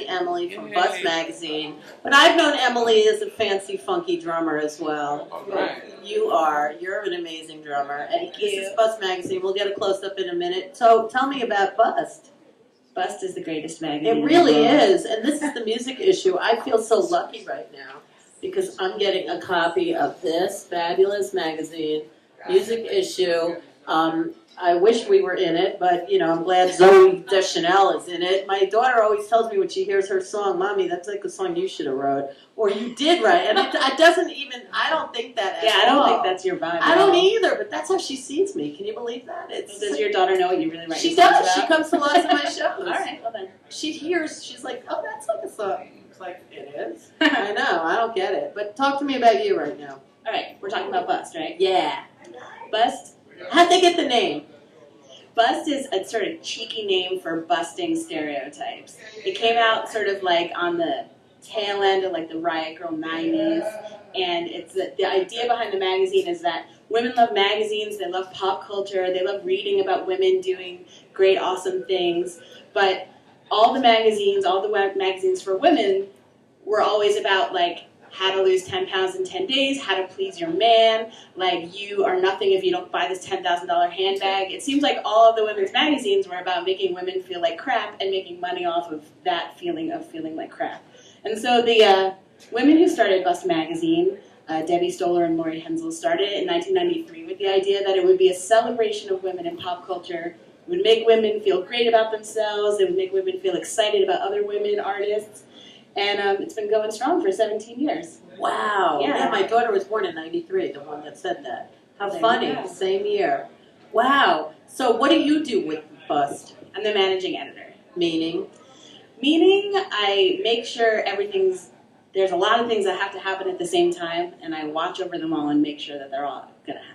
Emily from Bust Magazine. But I've known Emily as a fancy, funky drummer as well. All right. You're an amazing drummer. And this is Bust Magazine. We'll get a close-up in a minute. So tell me about Bust. Bust is the greatest magazine. It really is. And this is the music issue. I feel so lucky right now because I'm getting a copy of this fabulous magazine, music issue. I wish we were in it, but, you know, I'm glad Zoe Deschanel is in it. My daughter always tells me when she hears her song, Mommy, that's like a song you should have wrote. Or you did write. And it doesn't even, I don't think that at all. I don't think that's your vibe. I don't either, but that's how she sees me. Can you believe that? Does your daughter know what you really write? She does. She comes to lots of my shows. All right, well then. She's like, oh, that's like a song. It's like, it is. I know, I don't get it. But talk to me about you right now. All right, we're talking about Bust, right? Yeah. Bust. How'd they get the name? Bust is a sort of cheeky name for busting stereotypes. It came out sort of like on the tail end of like the Riot Girl 90s, and it's the idea behind the magazine is that women love magazines, they love pop culture, they love reading about women doing great, awesome things, but all the magazines for women were always about like how to lose 10 pounds in 10 days, how to please your man, like you are nothing if you don't buy this $10,000 handbag. It seems like all of the women's magazines were about making women feel like crap and making money off of that feeling of feeling like crap. And so the women who started Bust Magazine, Debbie Stoller and Lori Hensel, started it in 1993 with the idea that it would be a celebration of women in pop culture. It would make women feel great about themselves. It would make women feel excited about other women artists. And it's been going strong for 17 years. Wow. Yeah, my daughter was born in 93, the one that said that. How funny. Same year. Wow. So what do you do with Bust? I'm the managing editor. Meaning? Meaning I make sure there's a lot of things that have to happen at the same time, and I watch over them all and make sure that they're all going to happen.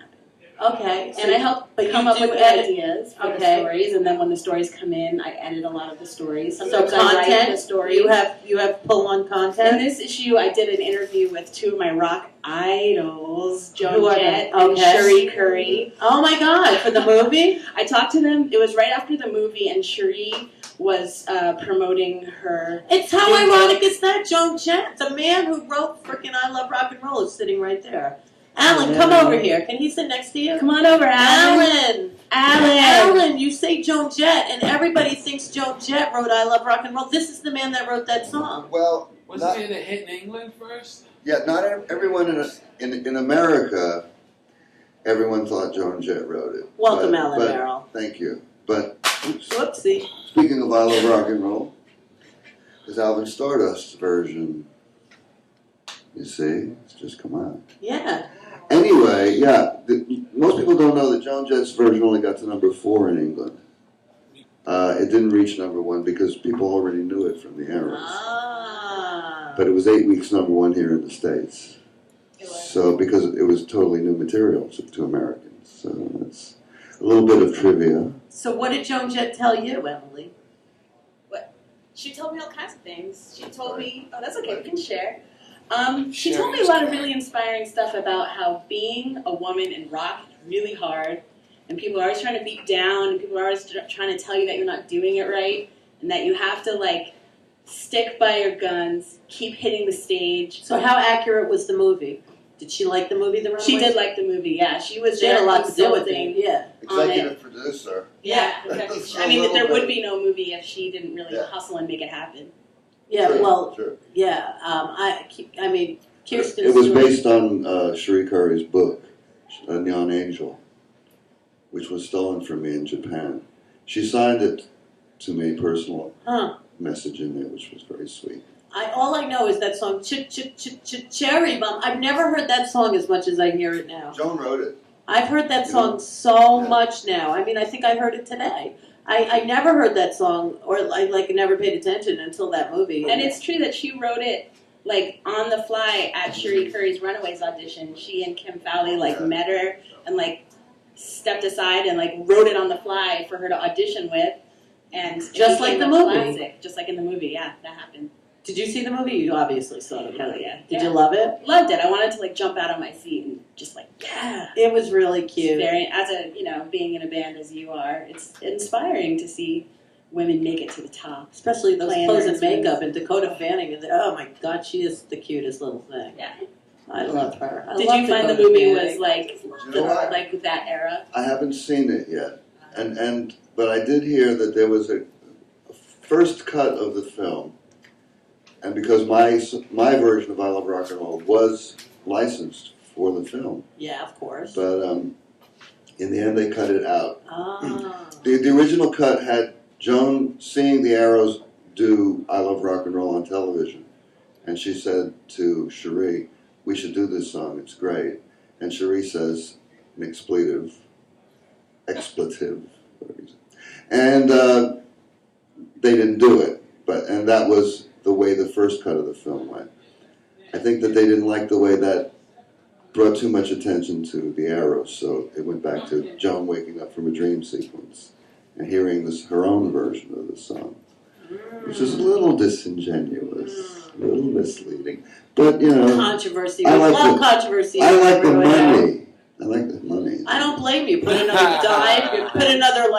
Okay. And I help come up with the ideas for the stories, and then when the stories come in, I edit a lot of the stories. Sometimes I write the stories. You have pull-on content? In this issue, I did an interview with two of my rock idols, Joan Jett and Cherie Currie. Oh my God, for the movie? I talked to them. It was right after the movie, and Cherie was promoting her. It's how ironic is that, Joan Jett? The man who wrote frickin' I Love Rock and Roll is sitting right there. Alan, come over here. Can he sit next to you? Come on over, Alan. Alan, you say Joan Jett, and everybody thinks Joan Jett wrote I Love Rock and Roll. This is the man that wrote that song. Well, wasn't it a hit in England first? Yeah, not everyone in America, everyone thought Joan Jett wrote it. Welcome, Alan Merrill. Thank you. But, whoopsie. Speaking of I Love Rock and Roll, there's Alvin Stardust's version. You see? It's just come out. Yeah. Anyway, yeah, most people don't know that Joan Jett's version only got to number 4 in England. It didn't reach number 1 because people already knew it from the Errands. Ah. But it was 8 weeks number 1 here in the States. So, because it was totally new material to Americans. So, that's a little bit of trivia. So what did Joan Jett tell you, Emily? What? She told me all kinds of things. She told me, oh, that's okay, we can share. She told me a lot of really inspiring stuff about how being a woman in rock is really hard, and people are always trying to beat down, and people are always trying to tell you that you're not doing it right, and that you have to, like, stick by your guns, keep hitting the stage. So how accurate was the movie? Did she like the movie, The Runaways? She did like the movie, yeah. She was She had a lot to do with it, yeah. Executive producer. Yeah, exactly. I mean, there would be no movie if she didn't really hustle and make it happen. Yeah, Sure, well, sure. yeah. I mean, Kirsten. It was based on Cherie Currie's book, A Neon Angel, which was stolen from me in Japan. She signed it to me, personal message in there, which was very sweet. All I know is that song, Cherry Bomb. I've never heard that song as much as I hear it now. Joan wrote it. I've heard that song so much now. I mean, I think I heard it today. I never heard that song, or I never paid attention until that movie. And it's true that she wrote it like on the fly at Cherie Currie's Runaways audition. She and Kim Fowley met her and stepped aside and wrote it on the fly for her to audition with. And just like the movie, classic, just like in the movie, yeah, that happened. Did you see the movie? You obviously saw the movie. Hell yeah. Did you love it? Loved it. I wanted to jump out of my seat and just yeah. It was really cute. Very, as a being in a band as you are, it's inspiring to see women make it to the top. Especially those Planners clothes and and- makeup and Dakota Fanning. And oh my God, she is the cutest little thing. Yeah. I love her. I Did love you find the Dakota movie Fanning. was like You know what? like with that era? I haven't seen it yet, but I did hear that there was a first cut of the film, and because my version of I Love Rock and Roll was licensed for the film, Yeah, of course. but in the end they cut it out. Ah. The original cut had Joan seeing the Arrows do I Love Rock and Roll on television, and she said to Cherie, "We should do this song. It's great." And Cherie says an expletive, and they didn't do it. And that was the way the first cut of the film went. I think that they didn't like the way that brought too much attention to the Arrows, so it went back to Joan waking up from a dream sequence and hearing her own version of the song, which is a little disingenuous, a little misleading. But, you know, Controversy. I We like love the- controversy. I like the everywhere. money. I like the money. I don't blame you. Put another dime. Put another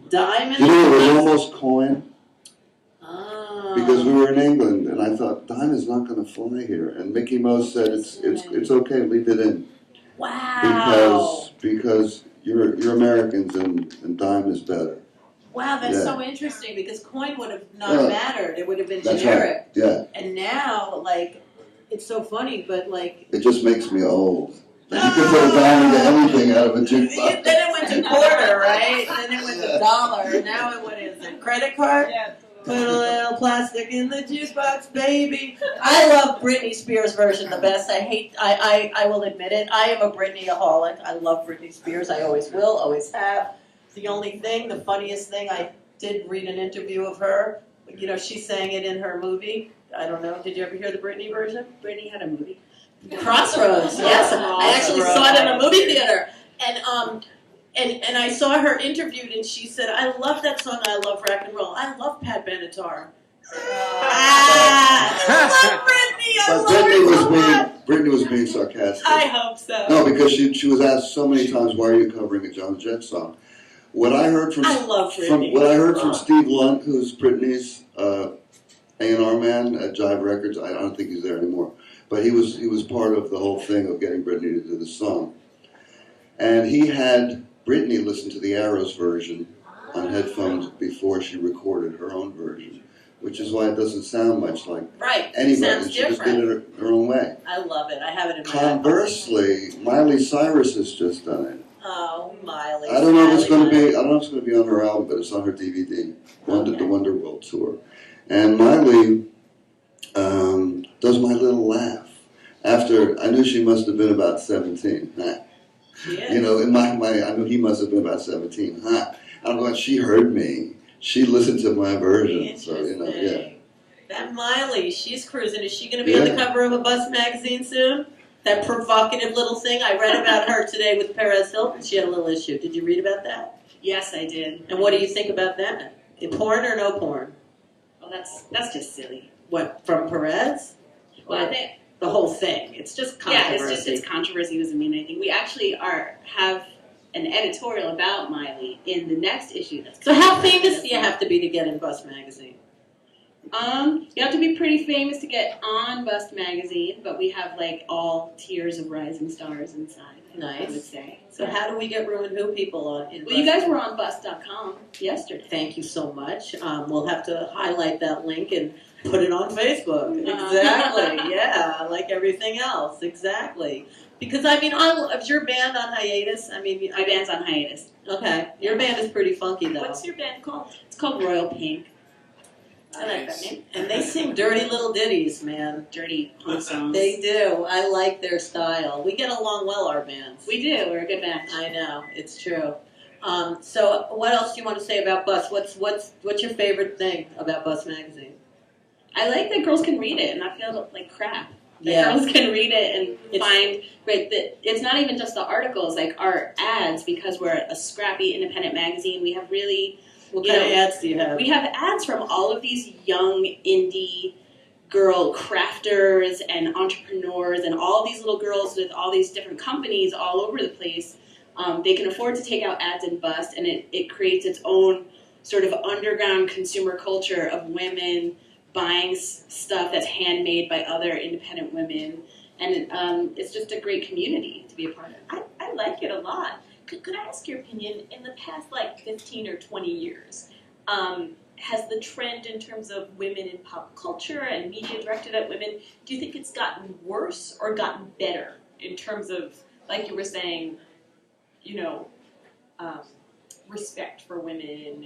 dime in You know, it was there. almost coin Ah. because we were in England, and I thought dime is not going to fly here. And Mickey Mouse said it's okay, leave it in Wow. because you're Americans and dime is better. Wow, that's Yeah. so interesting because coin would have not Yeah. mattered. It would have been That's generic. right. Yeah, And now, it's so funny, but it just makes me old. You can put a dime into anything out of a jukebox. then it went to quarter, right? Then it went to dollar. Now what is it? Credit card? Put a little plastic in the juice box, baby. I love Britney Spears' version the best. I will admit it. I am a Britney-aholic. I love Britney Spears. I always will, always have. The funniest thing, I did read an interview of her. You know, she sang it in her movie. I don't know. Did you ever hear the Britney version? Britney had a movie. Crossroads, yes. I actually saw it in a movie theater. And I saw her interviewed, and she said, "I love that song. I love rock and roll. I love Pat Benatar." I love Britney. I But love her so much. Brittany was being sarcastic. I hope so. No, because she was asked so many times, "Why are you covering a John Jett song?" What I heard from I love Britney. Steve Lunt, who's Britney's A&R man at Jive Records. I don't think he's there anymore, but he was part of the whole thing of getting Britney to do the song, and he had Britney listen to the Arrows version on headphones before she recorded her own version, which is why it doesn't sound much like Right. anybody. Sounds She just different. did it her own way. I love it. I have it in my Conversely, Miley Cyrus has just done it. Oh, Miley. I don't know if it's going to Miley. be. I don't know if it's going to be on her album, but it's on her DVD, the Wonder World tour. And Miley does My Little Laugh. After I knew she must have been about 17. She is. You know, in my I knew he must have been about 17. I'm going. She heard me. She listened to my version. So you know, yeah. Interesting. That Miley, she's cruising. Is she going to be on the Yeah. cover of a Bust magazine soon? That provocative little thing. I read about her today with Perez Hilton. She had a little issue. Did you read about that? Yes, I did. And what do you think about that? Porn or no porn? Well, that's just silly. What, from Perez? Well, I think The whole thing. It's just controversy. it's controversy doesn't mean anything. We actually have an editorial about Miley in the next issue. So how famous do you have to be to get in Bust magazine? You have to be pretty famous to get on Bust magazine, but we have all tiers of rising stars inside. Nice. I would say. So how do we get Ruined Who people on? Well, you guys were on Bust.com yesterday. Thank you so much. We'll have to highlight that link and put it on Facebook. Uh-huh. Exactly. Yeah, like everything else. Exactly. Because is your band on hiatus? My band's on hiatus. Okay. Your band is pretty funky though. What's your band called? It's called Royal Pink. I like that name. And they sing dirty little ditties, man. Dirty punk songs. They do. I like their style. We get along well, our bands. We do. We're a good band. I know, it's true. So what else do you want to say about Bust? What's your favorite thing about Bust magazine? I like that girls can read it and not feel like crap. That Yeah. girls can read it and find that it's not even just the articles, like our ads, because we're a scrappy independent magazine. We have really What kind of ads do you have? we have ads from all of these young indie girl crafters and entrepreneurs and all these little girls with all these different companies all over the place. They can afford to take out ads in Bust, and it creates its own sort of underground consumer culture of women buying stuff that's handmade by other independent women, and it's just a great community to be a part of. I like it a lot. Could I ask your opinion? In the past, like 15 or 20 years, has the trend in terms of women in pop culture and media directed at women, do you think it's gotten worse or gotten better in terms of, like you were saying, you know, respect for women?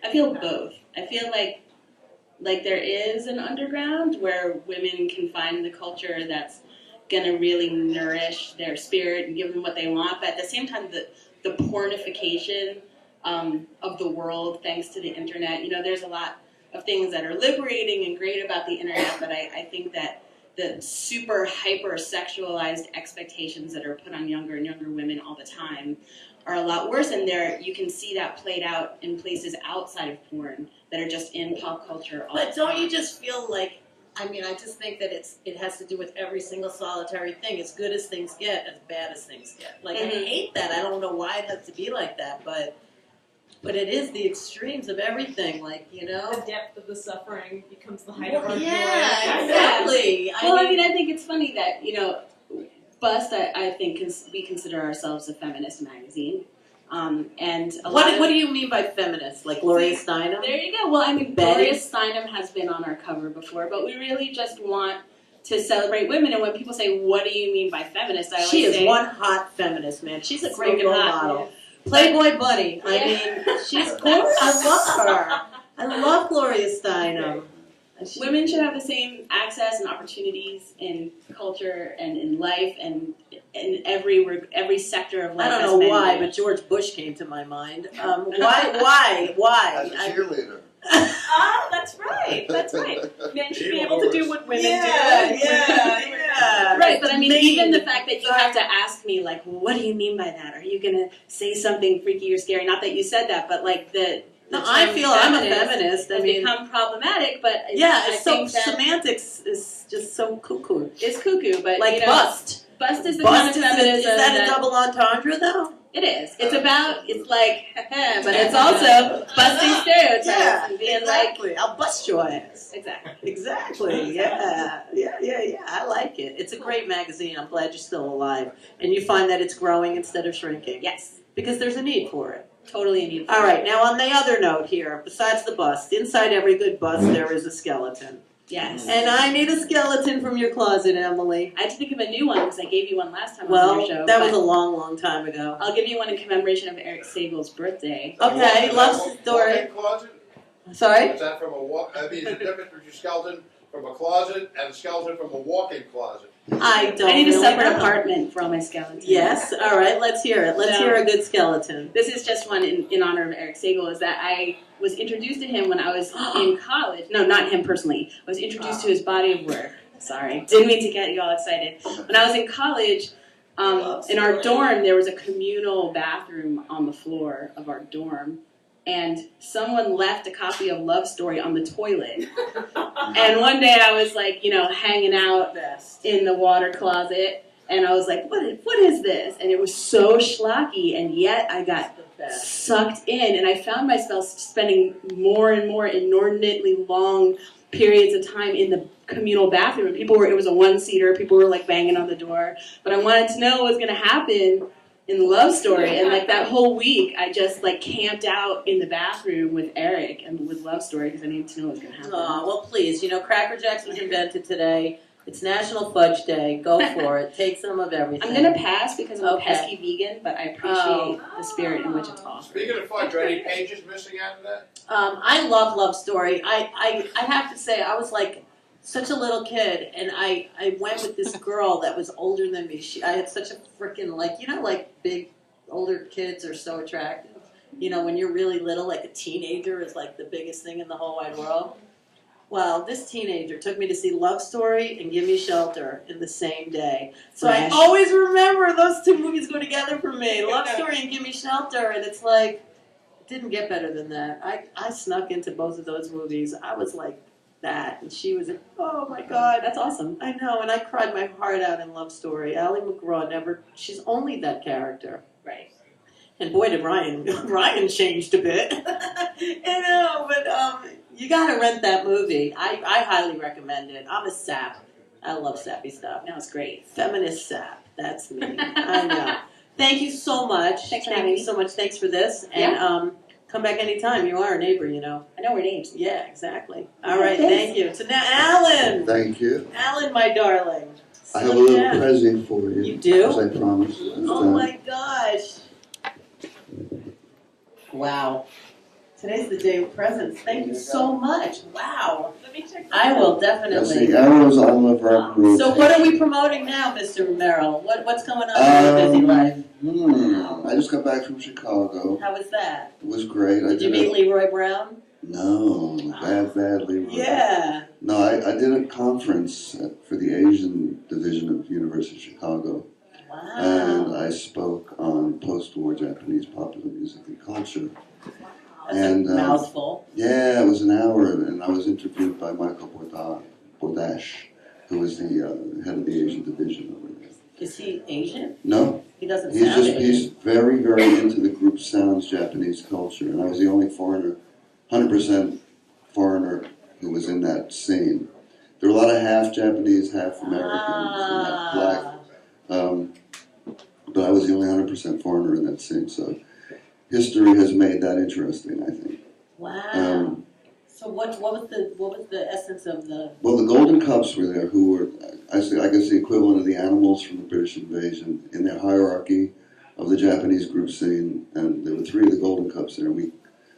I feel both. I feel like there is an underground where women can find the culture that's going to really nourish their spirit and give them what they want, but at the same time, the pornification of the world, thanks to the internet. You know, there's a lot of things that are liberating and great about the internet, but I think that the super hyper sexualized expectations that are put on younger and younger women all the time are a lot worse, and there you can see that played out in places outside of porn that are just in pop culture all But the time. don't you just feel like, I mean, I just think that it has to do with every single solitary thing. As good as things get, as bad as things get. Like, I hate that. I don't know why it has to be like that, but it is the extremes of everything, like, you know? The depth of the suffering becomes the height of our joy. Yeah, exactly. I think it's funny that, you know, Bust, I think we consider ourselves a feminist magazine. And What do you mean by feminist? Like Gloria Steinem? There you go. Well, I mean, Betty? Gloria Steinem has been on our cover before, but we really just want to celebrate women. And when people say, "What do you mean by feminist?" I always She is say, one hot feminist, man. She's a great Smoking role hot, model. Playboy Buddy. I mean, she's cool. I love her. I love Gloria Steinem. Women should have the same access and opportunities in culture and in life and in every sector of life. I as don't know men why, do. but George Bush came to my mind. Why? As a cheerleader. Ah, that's right. That's right. Men should be able to do what women do. Yeah. Right, but I mean, Me. even the fact that you have to ask me, like, what do you mean by that? Are you going to say something freaky or scary? Not that you said that, but like the No, I term feel I'm a feminist feminist. I has mean, become problematic, but yeah, I it's so think that semantics is just so cuckoo. it's cuckoo. But Like you know, bust. Bust is the kind of Bust feminism is that a double entendre though? it is. It's about, it's like, but it's also busting stereotypes and being exactly. I'll bust your ass. exactly. Exactly. Yeah. I like it. It's a great magazine. I'm glad you're still alive, and you find that it's growing instead of shrinking. Yes, Because there's a need for it. totally a need. All right. Now, on the other note here, besides the bust, inside every good bust there is a skeleton. Yes. And I need a skeleton from your closet, Emily. I had to think of a new one because I gave you one last time on Well, your show. that was but a long, long time ago. I'll give you one in commemoration of Eric Sagel's birthday. Okay, love story. Walk-in closet? Sorry? Is that from a walk? I mean, is the difference between a skeleton from a closet and a skeleton from a walk-in closet? I don't I need a really separate know. apartment for all my skeletons. Yes. All right. Let's hear it. Let's No. hear a good skeleton. This is just one in honor of Eric Sagel, is that I was introduced to him when I was in college. No, not him personally. I was introduced to his body of work. Sorry. Didn't mean to get you all excited. When I was in college, in our dorm, there was a communal bathroom on the floor of our dorm. And someone left a copy of Love Story on the toilet. And one day I was like, you know, hanging out in the water closet. And I was like, what is this? And it was so schlocky, and yet I got sucked in, and I found myself spending more and more inordinately long periods of time in the communal bathroom. And it was a one-seater, people were like banging on the door, but I wanted to know what was going to happen in the Love Story, and like that whole week I just like camped out in the bathroom with Eric and with Love Story because I needed to know what was going to happen. Oh, well, please. You know, Cracker Jacks was invented today. It's National Fudge Day. Go for it. Take some of everything. I'm going to pass because I'm Okay. a pesky vegan, but I appreciate the spirit in which it's offered. Speaking of fudge, are any pages missing out of that? I love Love Story. I have to say, I was like such a little kid, and I went with this girl that was older than me. I had such a freaking, like, you know, like big older kids are so attractive. You know, when you're really little, like a teenager is like the biggest thing in the whole wide world. Well, this teenager took me to see Love Story and Gimme Shelter in the same day. So Fresh. I always remember those two movies go together for me. Love Story and Gimme Shelter, and it's like, it didn't get better than that. I snuck into both of those movies. I was like that, and she was like, oh my God. That's awesome. I know, and I cried my heart out in Love Story. Ally McGraw she's only that character. Right. And boy, did Ryan changed a bit. But you gotta rent that movie. I highly recommend it. I'm a sap. I love sappy stuff. No, it's great. Feminist sap. That's me. I know. Thank you so much. Thanks for Thank having you me. so much. Thanks for this. And come back anytime. You are a neighbor, you know. I know we're names. Yeah, exactly. All right, Thanks. thank you. So now, Alan. Thank you. Alan, my darling. I have a little Yeah. present for you. You do? As I promised. Oh my gosh. Wow. Today's the day of presents. Thank you so much. Wow. Let me check. I will That's definitely. the Arrows I Love Rock Group. So what are we promoting now, Mr. Merrill? What's going on in your busy life? I just got back from Chicago. How was that? It was great. Did you meet Leroy Brown? No, badly. Yeah. No, I did a conference for the Asian division of University of Chicago, and Wow. I spoke on post-war Japanese popular music and culture. That's And, a mouthful. Yeah, it was an hour, and I was interviewed by Michael Bordash, who is the head of the Asian division over there. Is he Asian? No, He doesn't he's sound he's Asian. very into the group sounds Japanese culture, and I was the only foreigner, 100% foreigner who was in that scene. There were a lot of half Japanese, half Americans, and half black. But I was the only 100% foreigner in that scene, so history has made that interesting, I think. Wow. So what was the essence of the? Well, the Golden Cups were there, who were, I guess, the equivalent of the animals from the British invasion in their hierarchy of the Japanese group scene. And there were 3 of the Golden Cups there. We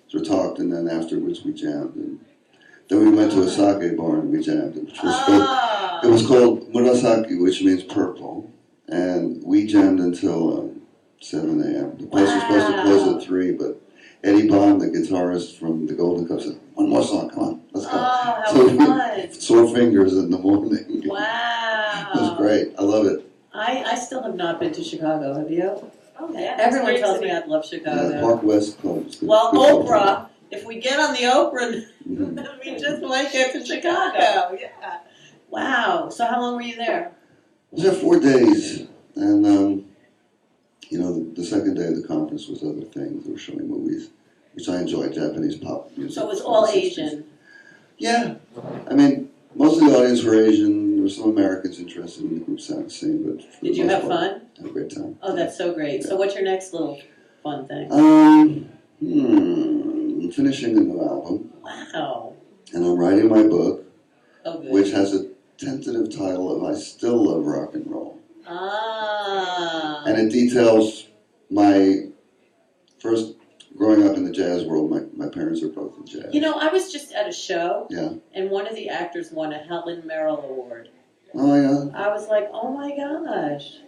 sort of talked, and then afterwards we jammed. And then we went to a sake bar and we jammed, which was good. It was called Murasaki, which means purple. And we jammed until 7 a.m. The place was supposed to close at 3, but Eddie Bond, the guitarist from the Golden Cup, said, "One more song, come on, let's go." Oh, how So fun. sore fingers in the morning. Wow. It was great. I love it. I still have not been to Chicago. Have you? Oh yeah. Everyone Great tells city. me I'd love Chicago. Yeah, Park West Club. It's good. Well, Good Oprah. If we get on the Oprah, Mhm. we just might get to Chicago. Yeah. Wow. So how long were you there? I was there 4 days, and the second day of the conference was other things. They were showing movies, which I enjoyed, Japanese pop music. So it was from all the 60s. Asian. Yeah, I mean, most of the audience were Asian. There were some Americans interested in the group sound scene, but for the Did you most have part, fun? I had a great time. Oh, that's so great. So what's your next little fun thing? I'm finishing a new album, Wow. and I'm writing my book, Oh, good. which has a tentative title of "I Still Love Rock and Roll," and it details my first growing up in the jazz world. My parents are both in jazz. You know, I was just at a show, Yeah. and one of the actors won a Helen Merrill Award. Oh yeah. I was like, oh my gosh.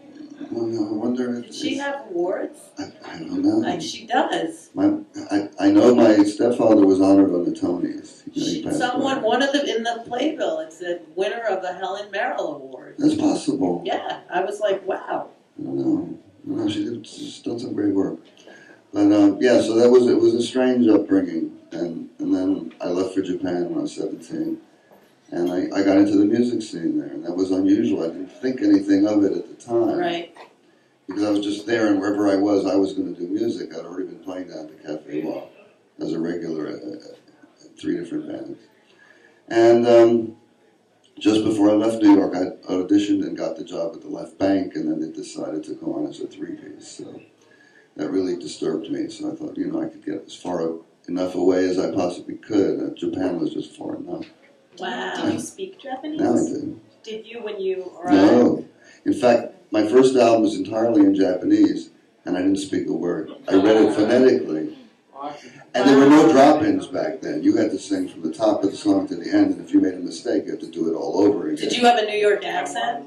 Well, I wonder if Did she have awards? I don't know. She does. I know my stepfather was honored on the Tonys. He passed Someone, away. one of them in the playbill, it said winner of the Helen Merrill Award. That's possible. Yeah, I was like, wow. I don't know. No, she's done some great work. But yeah, so it was a strange upbringing, and then I left for Japan when I was 17, and I got into the music scene there, and that was unusual. I didn't think anything of it at the time, Right. because I was just there, and wherever I was going to do music. I'd already been playing down at the Cafe Wall as a regular at 3 different bands, and just before I left New York, I auditioned and got the job at the Left Bank, and then they decided to go on as a 3-piece. So that really disturbed me. So I thought, I could get as far enough away as I possibly could. Japan was just far enough. Wow. Did you speak Japanese? Now I do. Did you when you arrived? No. In fact, my first album was entirely in Japanese, and I didn't speak a word. I read it phonetically. And there were no drop-ins back then. You had to sing from the top of the song to the end, and if you made a mistake, you had to do it all over again. Did you have a New York accent?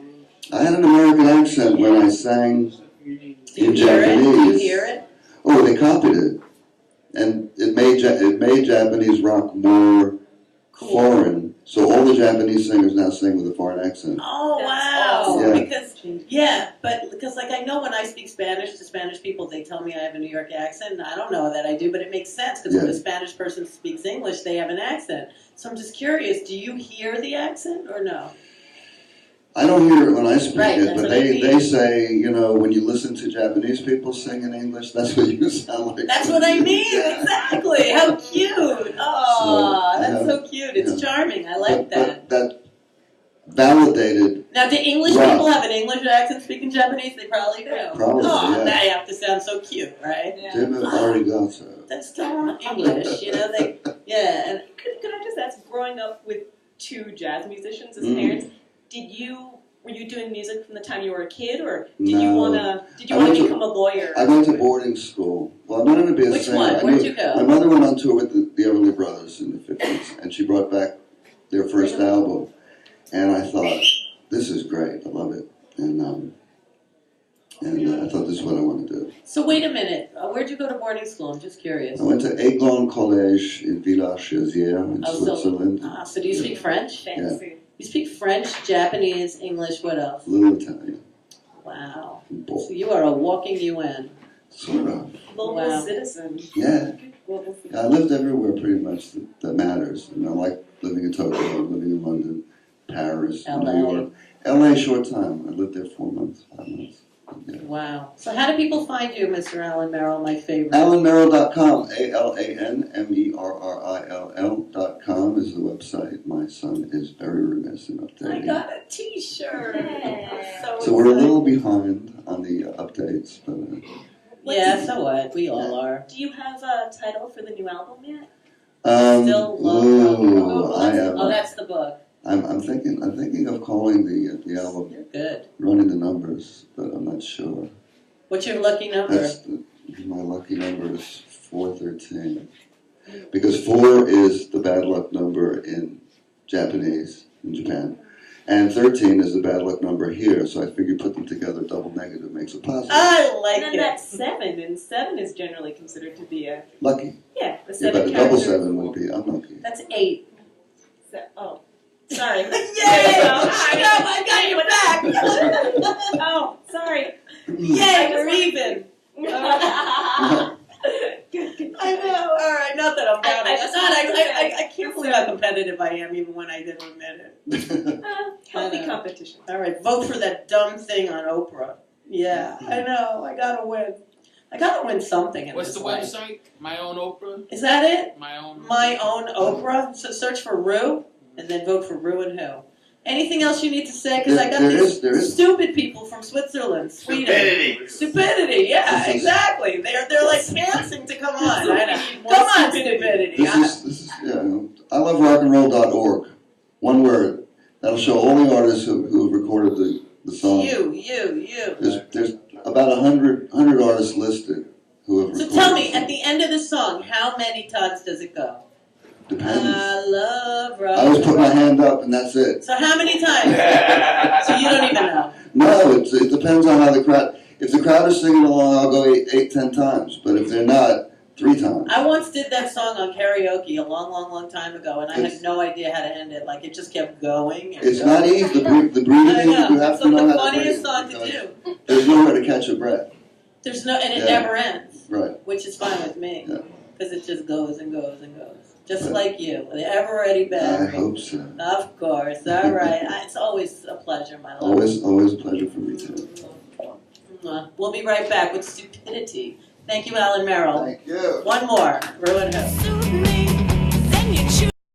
I had an American accent when I sang Do you in hear Japanese. it? Do you hear it? Oh, they copied it, and it made Japanese rock more foreign. So all the Japanese singers now sing with a foreign accent. Oh, That's wow. awesome. Because like I know when I speak Spanish to Spanish people, they tell me I have a New York accent. And I don't know that I do, but it makes sense because when Yeah. a Spanish person speaks English, they have an accent. So I'm just curious, do you hear the accent or no? I don't hear it when I speak Right, it, that's but what I they mean. say, you know, when you listen to Japanese people sing in English, that's what you sound like. That's what I mean, exactly. How cute. Oh, that's so cute. It's charming. I like that. That validated. Now, do English people have an English accent speaking Japanese? They probably do. Probably, Oh, yeah. they have to sound so cute, right? Jimmy arigato. That's still English, you know. Yeah. And Could I just ask, growing up with two jazz musicians as Mm. parents, were you doing music from the time you were a kid, or did you No. wanna I went to- become a lawyer? I went to boarding school. Well, I wanted to be a which singer. one? I Where'd knew- you go? My mother went on tour with the Everly Brothers in the 50s, and she brought back their first album. And I thought, this is great. I love it. And I thought this is what I want to do. So wait a minute. Where'd you go to boarding school? I'm just curious. I went to Aiglon College in Villars-Chazières in Oh, so- Switzerland. So do you speak French? Fancy. You speak French, Japanese, English, what else? A little Italian. Wow. So you are a walking UN. Sort of. Global Wow. citizen. Yeah. Global citizen. I lived everywhere pretty much that matters. And I like living in Tokyo, living in London, Paris, LA. New York. LA, short time. I lived there 4 months, 5 months. Yeah. Wow. So how do people find you, Mr. Alan Merrill, my favorite? AlanMerrill.com, AlanMerrill.com is the website. My son is very remiss in I updating. got a T-shirt. So we're a little behind on the updates, but Yeah, so what? We all are. Do you have a title for the new album yet? Still love ooh, I am. Oh, that's the book. I'm thinking of calling the album You're good. "Running the Numbers," but I'm not sure. What's your lucky number? My lucky number is 413, because 4 is the bad luck number in Japanese in Japan, and 13 is the bad luck number here. So I figured put them together, double negative makes a positive. I like And then it. that's 7, and 7 is generally considered to be a Lucky. the Yeah, 7 but the double characters. 7 would be unlucky. That's 8. Oh, sorry. Yay! I got you back. Oh, sorry. Yay, we're even. Good, good. I know. All right, not that I'm down. I just wanted to say- I can't believe how competitive I am, even when I didn't admit it. Healthy I know. competition. All right, vote for that dumb thing on Oprah. Yeah, I know. I gotta win. I gotta win something in What's this the life. website? My own Oprah? Is that it? My own. My own Oprah. So search for Rue, and then vote for Rue and who. Anything else you need to say? Because I got There these is. stupid people from Switzerland, Sweden. Stupidity. Stupidity. Yeah, This is- exactly. They're like dancing to come on. So I we know. need more Come on, stupidity. stupidity. This is yeah. I love rockandroll.org. One word. That'll show all the artists who have recorded the song. You. There's about 100 artists listed who have So recorded. tell me, the at song. the end of the song, how many times does it go? Depends. I love rock. I always put my hand up and that's it. So how many times? So you don't even know. No, it depends on how the crowd. If the crowd is singing along, I'll go 8, 10 times. But if they're not, 3 times. I once did that song on karaoke a long time ago, and I It's- had no idea how to end it. Like, it just kept going. And It's going. not easy. The I breathing, know. you have It's to like know the how to breathe. funniest song to because do. There's nowhere to catch your breath. There's no, and it Yeah. never ends, Right. which is fine with me, Yeah. because it just goes and goes and goes. Just Right. like you, the ever-ready I battery. hope so. Of course. All right. It's always a pleasure, my love. Always a pleasure for me too. We'll be right back with stupidity. Thank you, Alan Merrill. Thank you. One more. Ruin who?